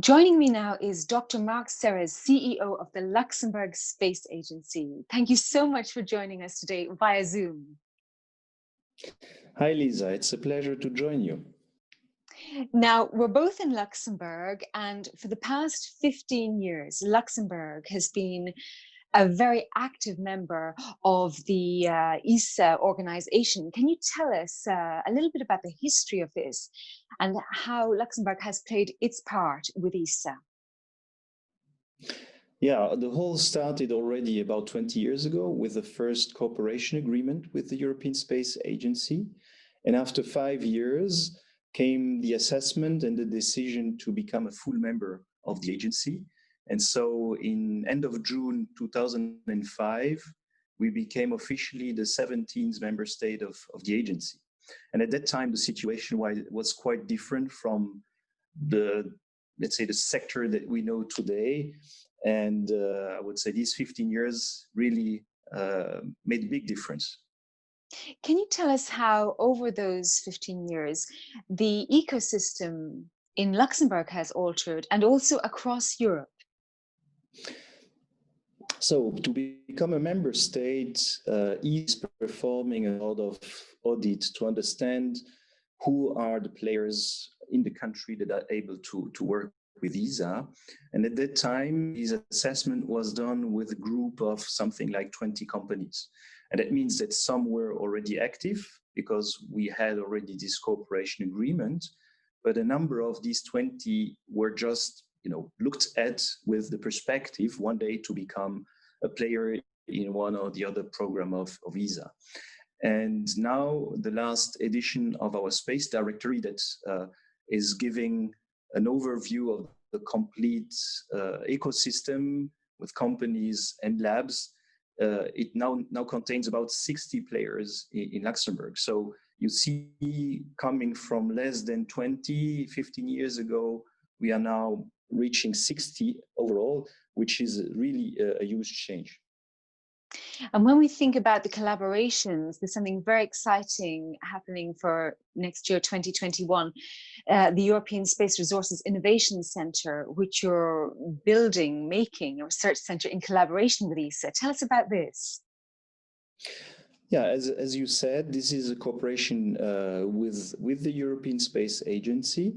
Joining me now is Dr. Marc, CEO of the Luxembourg Space Agency. Thank you so much for joining us today via Zoom. Hi, Lisa. It's a pleasure to join you. Now, we're both in Luxembourg, and for the past 15 years, Luxembourg has been a very active member of the ESA organization. Can you tell us a little bit about the history of this and how Luxembourg has played its part with ESA? Yeah, the whole started already about 20 years ago with the first cooperation agreement with the European Space Agency. And after 5 years came the assessment and the decision to become a full member of the agency. And so in end of June 2005, we became officially the 17th member state of the agency. And at that time, the situation was quite different from let's say, the sector that we know today. And I would say these 15 years really made a big difference. Can you tell us how, over those 15 years, the ecosystem in Luxembourg has altered and also across Europe? So to become a member state is performing a lot of audit to understand who are the players in the country that are able to work with ESA. And at that time, this assessment was done with a group of something like 20 companies. And that means that some were already active because we had already this cooperation agreement, but a number of these 20 were just looked at with the perspective one day to become a player in one or the other program of ESA. And now the last edition of our space directory that is giving an overview of the complete ecosystem with companies and labs. It now contains about 60 players in Luxembourg. So you see, coming from less than 20, 15 years ago, we are now reaching 60 overall, which is really a huge change. And when we think about the collaborations, there's something very exciting happening for next year, 2021, the European Space Resources Innovation Centre, which you're making a research centre in collaboration with ESA. Tell us about this. Yeah, as you said, this is a cooperation with the European Space Agency,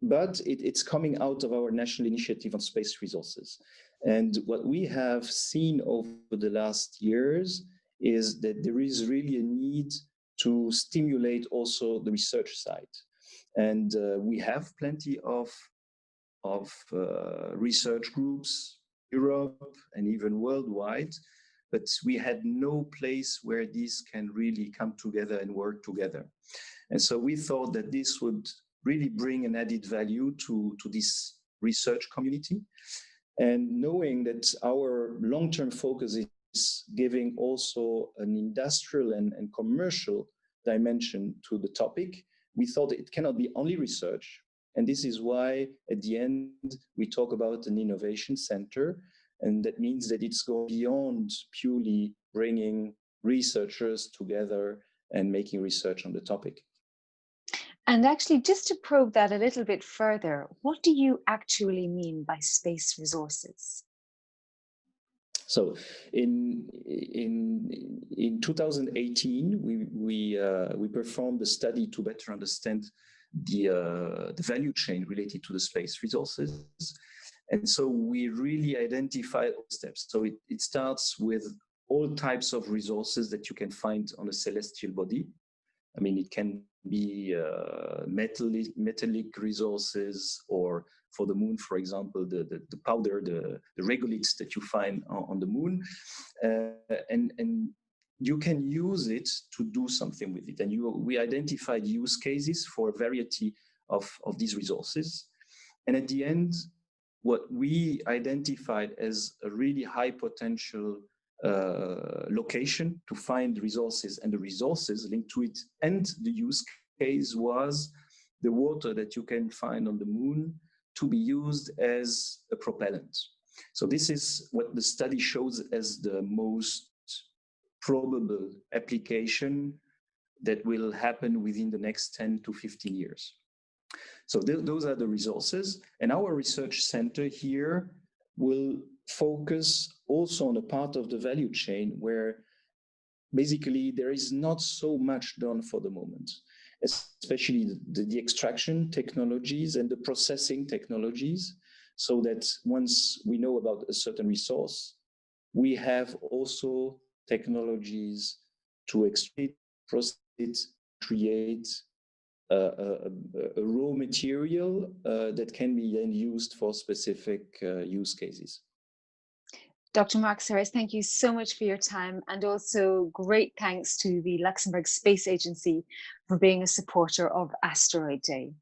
but it's coming out of our National Initiative on Space Resources. And what we have seen over the last years is that there is really a need to stimulate also the research side. And we have plenty of research groups, Europe and even worldwide, but we had no place where these can really come together and work together. And so we thought that this would really bring an added value to this research community. And knowing that our long-term focus is giving also an industrial and commercial dimension to the topic, we thought it cannot be only research. And this is why, at the end, we talk about an innovation center. And that means that it's going beyond purely bringing researchers together and making research on the topic. And actually, just to probe that a little bit further, what do you actually mean by space resources? So in 2018, we performed a study to better understand the value chain related to the space resources. And so we really identified all steps. So it starts with all types of resources that you can find on a celestial body. I mean, it can be metallic resources, or for the moon, for example, the powder, the regoliths that you find on the moon. And you can use it to do something with it. And we identified use cases for a variety of these resources. And at the end, what we identified as a really high potential location to find resources and the resources linked to it, and the use case was the water that you can find on the moon to be used as a propellant. So this is what the study shows as the most probable application that will happen within the next 10 to 15 years. So those are the resources. And our research center here will focus also on a part of the value chain where basically there is not so much done for the moment, especially the extraction technologies and the processing technologies, so that once we know about a certain resource, we have also technologies to extract, process it, create a raw material that can be then used for specific use cases. Dr. Marc Serres, thank you so much for your time, and also great thanks to the Luxembourg Space Agency for being a supporter of Asteroid Day.